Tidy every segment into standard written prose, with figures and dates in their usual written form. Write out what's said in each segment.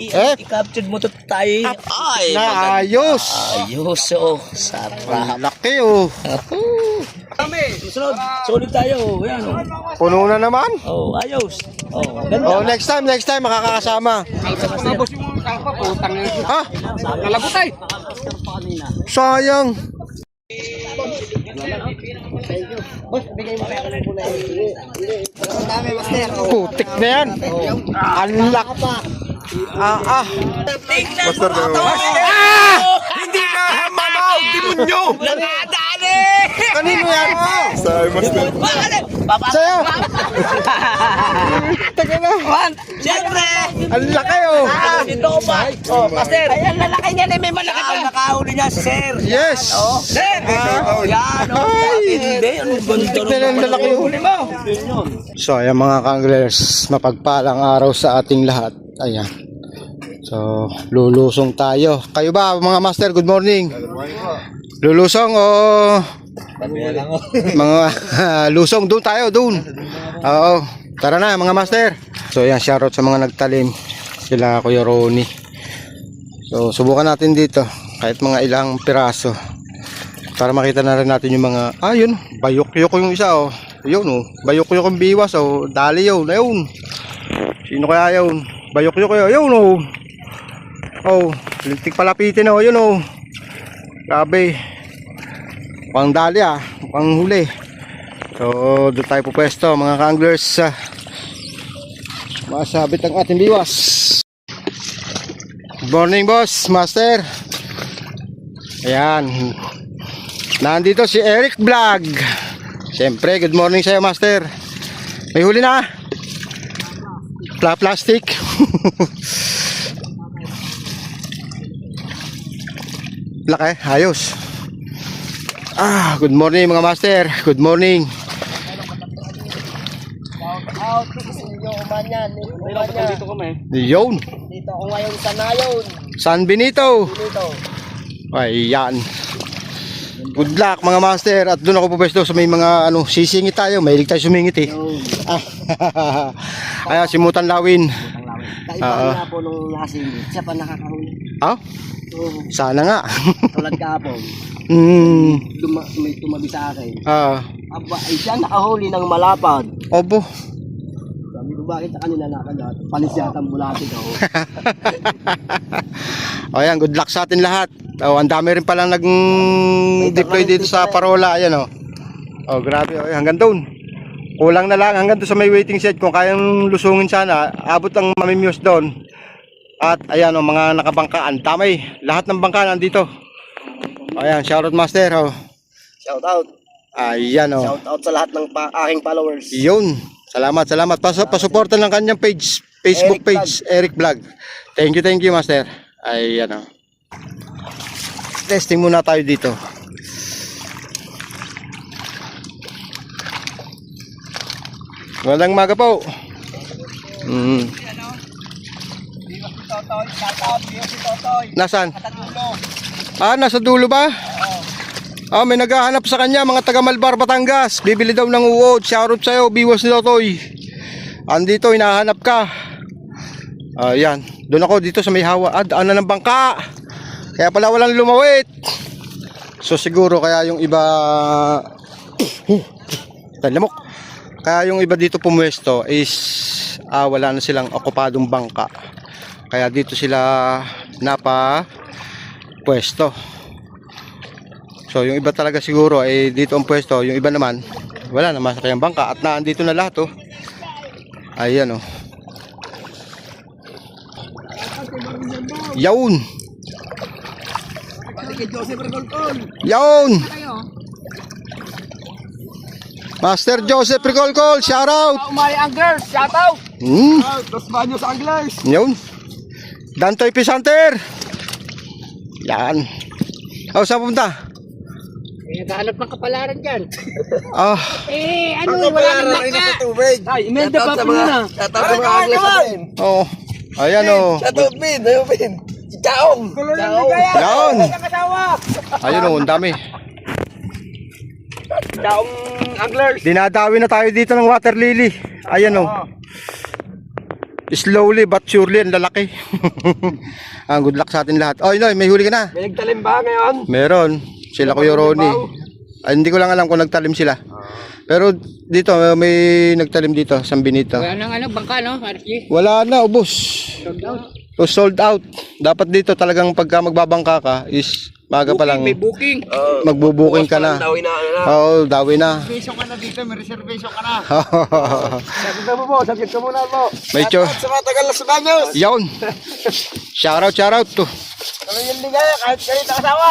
I-capture mo to tayo. Ay, Naayos. ayos oh. Sarap. Laki oh. Sunod, sulit tayo. Yan oh. Puno na naman. Oh, ayos. Oh, ganda. Oh, next time makakasama. Tapos yung kapa po, tangin. Ha? Nalagot ay. Sayang. Putik na yan. Anlak. Master to. Hindi na mamaw, demonyo. Nadali! Kanino yan? Papa. Sa'yo. Taga na. Siyempre. Ang laki oh. Ito ba? Oh, Master. Ayan, lalaki niya na may malaki pa. Nakahuli niya, sir. Yes. Oh, sir. Yan. Hindi. Ang ganda. Putik na ng lalaki oh. So ayan mga kanglers, mapagpalang araw sa ating lahat. Ayan. So lulusong tayo. Kayo ba mga master, good morning. Lulusong o mga lusong doon tayo doon. Oo. Tara na mga master. So ayan, shoutout sa mga nagtalim. Sila Kuya Ronnie. So subukan natin dito kahit mga ilang piraso para makita na rin natin yung mga yun, bayok-yok yung isa oh. Yun oh, bayok-yok yung biwas oh. Dali yun, ayun. Sino kaya yun? Bayok-yok yun oh. Oh, lintik palapitin oh, yun oh. Grabe. Mukhang dali mukhang huli. So doon tayo pupwesto mga kanglers. Masabit ang ating biwas. Good morning boss, master. Ayan. Nandito si Eric Vlog. Siyempre, good morning sa'yo master. May huli na. Plastic. Laki, ayos. Good morning mga master. Good morning. Out to sa inyo, umanyan. Dito kami. Yun. Dito ako ngayon sa Nayon. San Benito. Dito. Ayan. Good luck mga master. At doon ako pupesto sa may mga sisingit tayo. Mahilig tayo sumingit eh. Ayan, si Mutan Lawin. Kaibahan nga po nung nasingit. Siya pa nakakahuli. Sana nga. Tulad kahapon. May tumabi sa akin. Aba, ay siya nakahuli ng malapad. Opo. Sabi ko, bakit sa kanila nakagat? Panis yata ang bulati daw. Ayan, good luck sa atin lahat. Ang dami rin palang nag-deploy dito sa Parola. Ayan grabe. Hanggang doon. Kulang na lang hanggang doon sa may waiting shed. Kung kayang lusungin sana, abot ang mamimiyos doon. At ayan mga nakabangkaan. Damay. Lahat ng bangka nandito. Ayan, shoutout master. Shout out. Ayan Shout out sa lahat ng aking followers. Yun. Salamat. Pasuporta ng kanyang page, Facebook page, Eric Vlog. Thank you master. Ayan Testing muna tayo dito. Magandang umaga po. Nasaan? Nasa dulo ba? May naghahanap sa kanya, mga taga Malbar, Batangas. Bibili daw ng uod. Shoutout sa'yo, biwas ni Totoy. Andito, hinahanap ka. Ayan. Doon ako dito sa may hawa. Daan na ng bangka. Kaya pala walang lumawit. So siguro kaya yung iba talamok. Kaya yung iba dito pumuesto is wala na silang okupadong bangka. Kaya dito sila pwesto. So yung iba talaga siguro ay dito ang pwesto, yung iba naman wala naman sa kayang bangka at naandito na lahat Ayan Yawn. Yawn. Master Joseph Ricolcol, shout out. My anglers, shout out. Dos Baños Anglers. Yawn. Dantoy Pisanter. Yan. Saan pupunta? Naghahanap ng kapalaran dyan. Wala naman na sa tubig. Ay, imenda pa po na. Shout out sa mga anglers natin. Ayan Shout out, Pin. Ayun, Pin. Si Chaong. Yawn. Ayun ang dami. Chaong anglers. Dinadawi na tayo dito ng water lily. Ayan slowly but surely ang lalaki. Good luck sa atin lahat. Oh, Noy, may huli ka na. May nagtalim ba ngayon? Meron. Sila Kuya Ronnie. Ay, hindi ko lang alam kung nagtalim sila. Pero dito, may nagtalim dito, San Benito. Wala nang ano, bangka no, Archie? Wala na, ubos. Sold out. Dapat dito talagang pagka magbabangka ka is maga pa lang May booking. magbubuking ka na. Dawi na, ano na. Oo, dawi na. Reservation ka na dito, may reservation ka na. Sakit na mo po, sakit ka muna po. May cho. Sa mga tagal na Banyos. Yawn. Shout out to. Kami yung ligaya, kahit kayo nakasawa.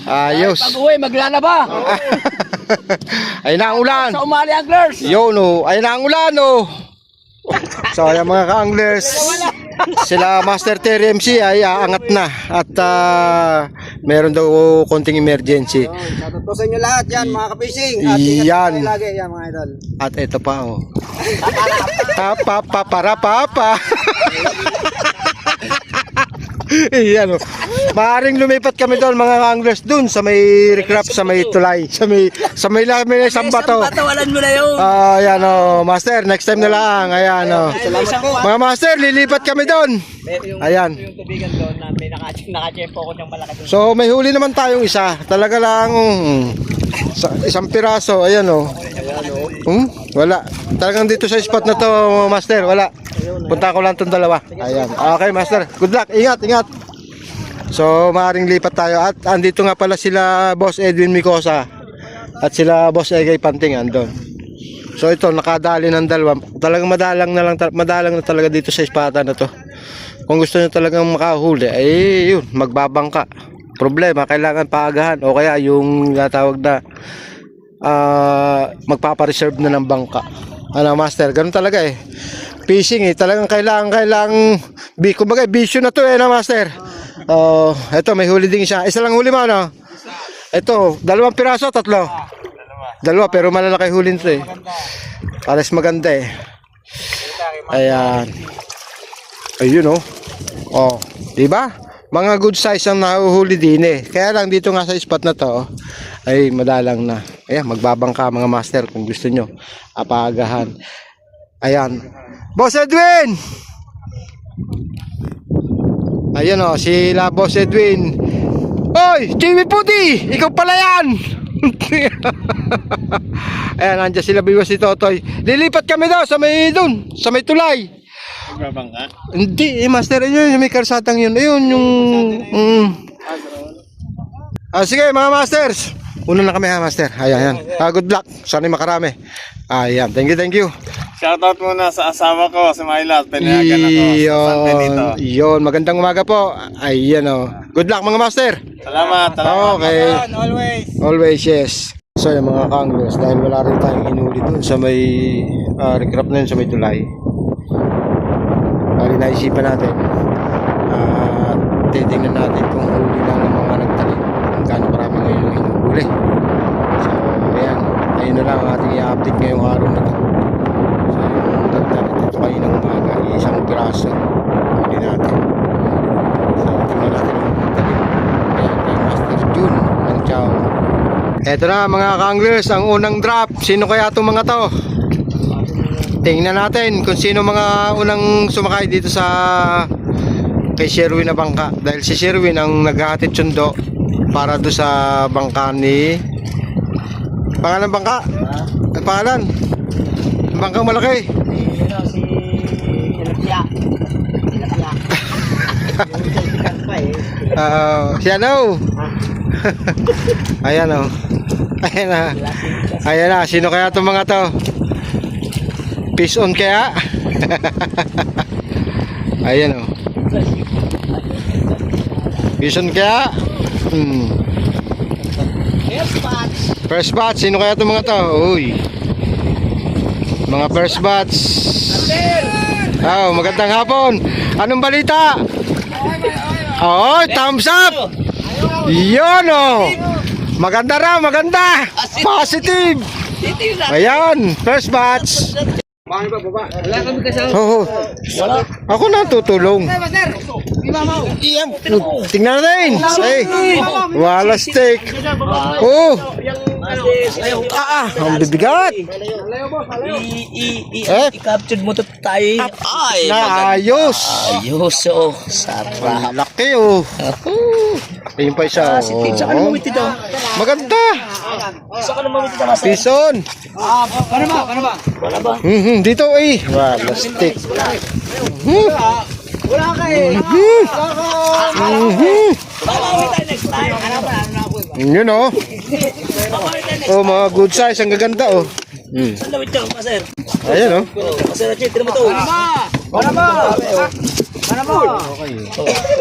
Ayos. Pag-uwi, maglalaba. Ayun na ang ulan. Sa umali anglers. Yun oh, ayun na ang ulan oh. So ayan mga ka-anglers, sila Master Terry MC ay aangat na at meron daw konting emergency. Shoutout po sa inyo lahat yan, mga kapising. Yan. Lagi yan, mga idol. At ito pa oh. Para. Iyan oh. Maaring lumipat kami doon mga anglers doon sa may recraft, sa may tulay, sa may isang bato. Patawalan mo na yun. Ayan oh, Master, next time na lang. Ayan oh. Mga Master, lilipat kami doon. Ayan. Yung tubigan doon na may naka-chempo ko ng malaki doon. So may huli naman tayong isa. Talaga lang isang piraso. Ayan oh. Wala. Talagang dito sa spot na to, Master, wala. Punta ko lang itong dalawa. Ayan. Okay, Master. Good luck. Ingat. So, maaaring lipat tayo. At andito nga pala sila Boss Edwin Micosa at sila Boss Egay Panting andun. So, ito, nakadali ng dalawa. Talagang madalang na talaga dito sa ispatan na to. Kung gusto nyo talagang makahuli, ay yun, magbabangka. Problema, kailangan paagahan o kaya yung tawag na magpapareserve na ng bangka. Ano, Master? Ganun talaga eh. Fishing eh, talagang kailangan kumbaga bisyo na to eh na Master. Ito may huli din siya. Isa lang huli mo ano? Ito, 2 piraso, 3. 2 pero malalaki huli nito eh. Pares maganda eh. Ayan. Ayun oh. Oh, di ba? Mga good size ang nahuhuli din eh. Kaya lang dito nga sa spot na to ay madalang na. Ayan, magbabangka mga Master kung gusto nyo. Apagahan. Ayan. Boss Edwin! Ayan o, sila Boss Edwin. Oy, Jimmy Puti! Ikaw pala yan! Ayan, nandiyan sila biwas si Totoy. Lilipat kami daw sa may tulay. Magbabangka? Hindi, Master, yun, may karsadang yun. Ayun, yung... sige, mga Masters. Una na kami ha, Master. Ayan. Good luck. Sana'y makarami. Ayan. Thank you. Shoutout muna sa asawa ko, si Myla. Pinayagan ako sa San Benito. Yun. Magandang umaga po. Ayan o. Good luck mga Master. Salamat. Okay. Always. Yes. So yung mga kanglers, dahil wala rin tayong hinuli dun sa may recraft na yun sa may tulay. Naisipan natin. Titingnan natin kung huli na ng mga nagtalim. Kung gaano karami ngayon yung hinuhuli. So, ayan. Ayun na lang ang ating i-update ngayong araw na ito. So, yung nagtalim dito kayo ng umaga, isang piraso. Huli natin. So, tingnan natin ang nagtalim. Ayan, kay Master June ng Chow. Eto na mga kanglers, ang unang drop. Sino kaya itong mga to? Tingnan natin kung sino mga unang sumakay dito sa kay Sherwin na bangka. Dahil si Sherwin ang naghahatid sundo para do sa bangka ni pangalan bangka? Ang pangalan? Bangkang malaki. Si Tilapia. Si ano? Ayan o. Ayan na. Sino kaya itong mga to? Peace on kaya? Ayan o. Peace on kaya? First batch. Sino kaya itong mga to? Uy. Mga first batch. Magandang hapon. Anong balita? Thumbs up. Yun o. Maganda raw, maganda. Positive. Ayan, first batch. Wala kami kasama. Wala. Ako na tutulong. Tingnan natin. Wala steak. Ang bibigat. I-capture mo to tayo. Ay, Naayos. ayos, oh. Sarap. Laki, oh. Ayun pa isa, Si Tim, saan ka oh. namamit dito? Maganda. Saan ka namamit dito, Master? Pison. Wala ba? Dito, eh. Wala, stick. Wala ka eh. Mamamit tayo next time. Yun, oh. Oh, mga good size. Ang gaganda, oh. Saan lawit ka, Master? Ayan, oh. Master Rachel, tira mo to.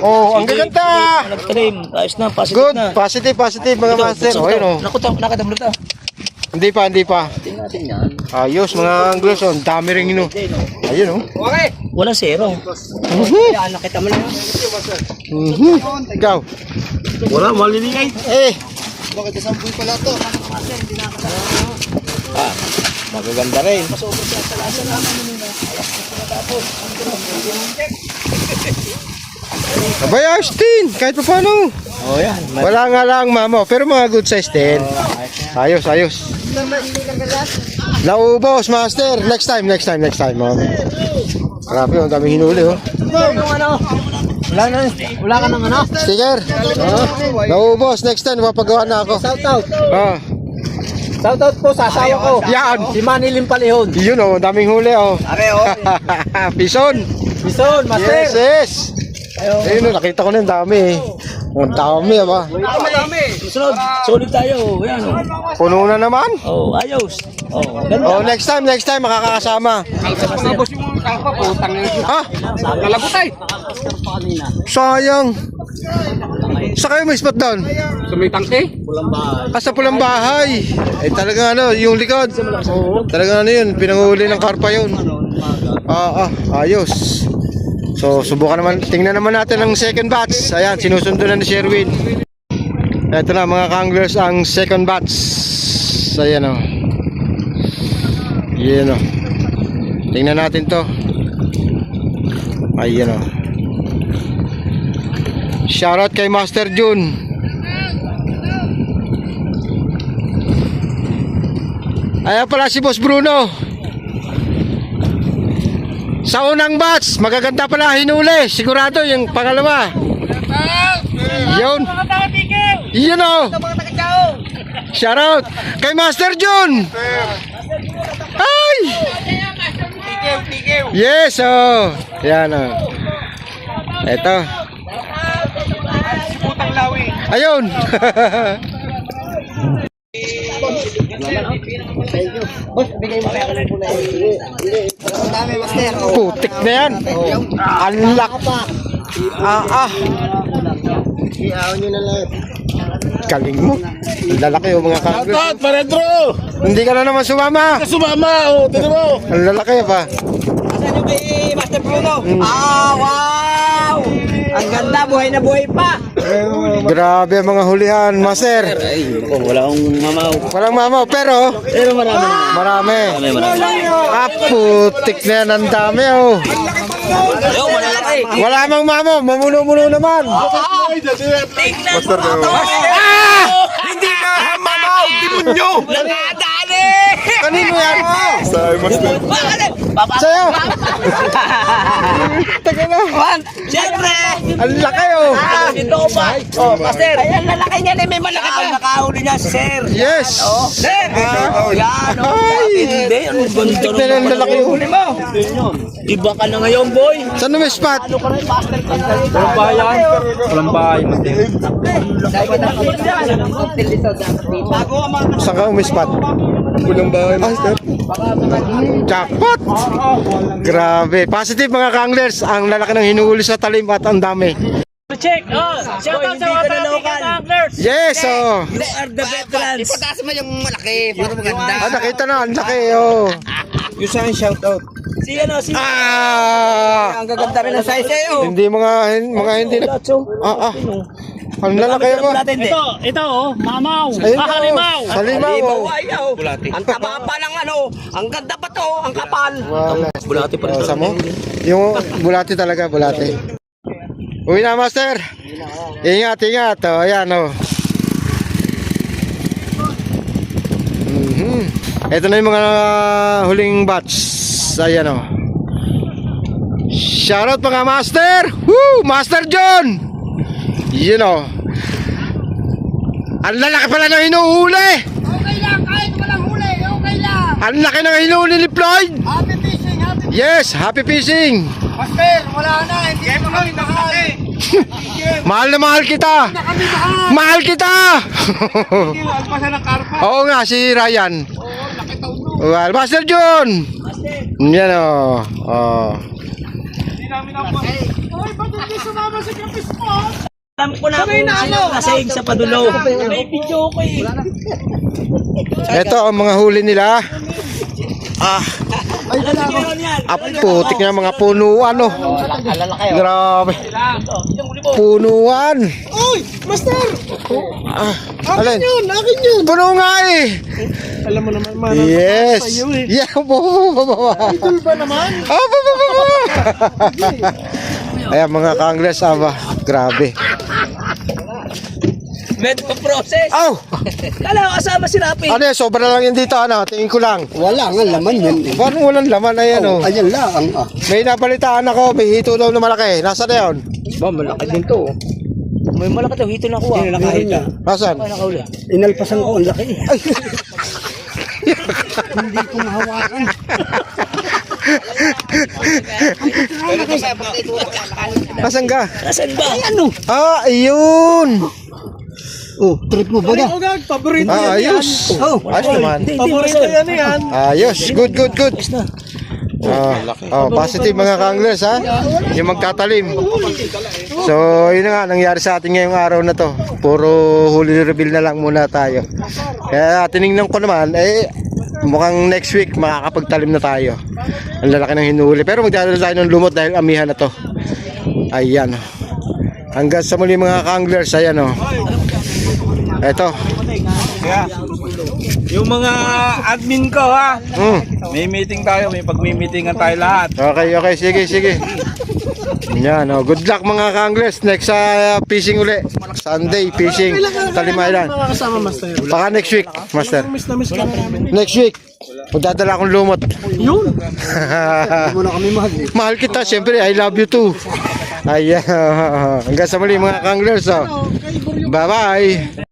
Oh, ang gaganda. Nag-trim. Ayos na, positive Good. na. Positive, mga master. Oh, yun, oh. Nakatamblo to. Hindi pa. Tingnan natin yan. Ayos, mga anglers, oh. Ang dami rin, ino. Ayun, oh. Wala zero. Kaya nakita mo na yun. Ikaw. Wala, malilingay. Eh. Magaganda rin. Abay, ayos din. Kahit pa paano. Oh, yan. Wala nga lang, mamo. Pero mga good size din. Ayos. Naubos, master. Next time, ma'am. Grabe, ang dami hinuli, oh. Wala ka ng ano? Sticker. Naubos. Next time, mapagawa na ako. Shoutout. Oh. Shoutout po sa asawa ko. Yan. Si Manny Limpalihon. Yun, oh. Daming huli, oh. Pison. Bison, Master. Yes. Ayun, oh. Nakita ko na yung dami, eh. Ang dami, ba? Sunod, solid tayo. Yan, oh. Puno na naman. Oh, ayos. Oh, ganda. Oh, next time, makakakasama. Ha? Kalabutay. Sayang. Sa kayo may spot doon? Sa may tangke. Sa pulang bahay. Eh talaga ano, yung likod. Talaga ano yun, pinanguli ng karpa yun. Ayos. So, subukan naman, tingnan naman natin ang second batch. Ayan, sinusundo na ni Sherwin. Ito na mga kanglers, ang second batch. Ayan o. Ayan o. Tingnan natin to. Ayan o. Shoutout kay Master June. Ayan pala si Boss Bruno. Sa unang batch, magaganda pala hinuli. Sigurado yung pangalawa. Yun. Yun o. Shoutout kay Master June. Ay! Yes, oh. Yan, oh. Ito. Ayun. Putik na yan. Alak. Galing mo. Ang lalaki yung mga kanglers. Shoutout, Paredro! Hindi ka na naman sumama. Sumama, tignan mo. Ang lalaki pa. Asan yung kay Master Bruno? Wow! Ang ganda, buhay na buhay pa. Grabe ang mga hulihan, master. Wala akong mamaw. Walang mamaw, pero marami. Putik na yan, ang dami, oh. Ayun, malalaki. Wala mang mamaw, mamuno-muno naman. Tingnan mo to. Hindi ka mamaw, demonyo! Nakadali! Kanino yan? Bakit? Sa'yo. Taga na. Siyempre! Ang laki, oh. Dito ko pa. Oh, Master. Ayan, lalaki niya na may malaki pa. Nakahuli niya, sir. Yes. Sir! Yan, oh. Hindi. Ano ba Putik na yan, ang lalaki, oh. Iba ka na ngayon, boy. Saan na may spot? Walang bayan. Walang bayan. Saan ka may spot? Walang bayan, master. Jackpot! Grabe. Positive mga kanglers. Ang lalaki ng hinuhuli sa talim at ang dami. Check. Oh, shout out sa mga local anglers. Yes, oh. You are the veterans. Ipataas mo yung malaki para maganda. Nakita na. Ang laki, oh. Yung saan shoutout? Si ano, si Ang gaganda rin ng size eh. Hindi mga hindi na. Ang lalaki ako. Ito, oh, mamaw. Ayun na, oh. Halimaw, oh. Ayaw. Ang taba pa ng ano. Ang ganda pa to. Ang kapal. Wala. Bulati pa rin. Sa mo? Yung bulati talaga, bulati. Uwi na, master. Ingat. Oh, ayan, oh. Ito na yung mga huling batch. Ayan o. Shoutout mga master. Woo! Master John. Yun o. Ang lalaki pala ng hinuhuli. Okay lang, kahit walang huli, okay lang. Ang laki ng hinuhuli ni Floyd. Happy fishing, happy fishing. Yes, happy fishing. Master, wala na, hindi mo kami mahal. Mahal na mahal kita. Kami mahal. Mahal kita. Alpasan ng karpa. Oo nga, si Ryan. Oo, nakita ulo. Well, Master John. Yan o. Oh. Hindi namin ang Ay, ba't hindi sumama sa kapis mo? Alam ko na kung sino kasing sa padulo. May video ko eh. Ito ang mga huli nila. Alam niyo yun yan. Putik na mga punuan oh. Grabe. Punuan. Uy, master! Alin? Akin yun. Puno nga eh. Alam mo naman, man. Yes. Yeah, Idol ba naman? Ayan mga kanglers, grabe. Medical process. Aw! Kala ko kasama si Rapi. Ano yan, sobra lang yan dito, ano, tingin ko lang. Wala nga laman yan. Parang walang laman, ayan oh. Ayan lang. May napalitaan ako, may hito daw na malaki. Nasaan na yun? Ba, malaki din to. May malaki daw hito na kuha. Meron niya. Nasaan? Ay, nakauli. Inalpasan ko, ang laki. Hindi ko mahawakan. Nasaan ka? Nasaan ba? Ano? Ayun! Oh, trip mo ba na? Paborito Ayos! Oh, Ayos naman. Paborito yan yan. Ayos, good. Positive mga kanglers ha. Yung magtatalim. So, yun na nga nangyari sa atin ngayong araw na to. Puro huli reveal na lang muna tayo. Kaya tiningnan ko naman, mukhang next week makakapagtalim na tayo. Ang lalaki ng hinuli. Pero magdadala tayo ng lumot dahil amihan na to. Ayan. Hanggang sa muli mga kanglers, ayan o. Eto. Yung mga admin ko ha. Mm. May meeting tayo, may pagmi-meetingan tayo lahat. Okay, sige. Yan, oh. Good luck mga kanglers. Next fishing uli. Sunday fishing. Talim Island. Mga kasama master. Baka next week, master. Miss na miss ka na namin. Next week. Magdadala akong lumot. Yun. muna kami mahal eh. Mahal kita, syempre. I love you too. Ayan. Hanggang sa muli mga kanglers. Oh. Bye-bye.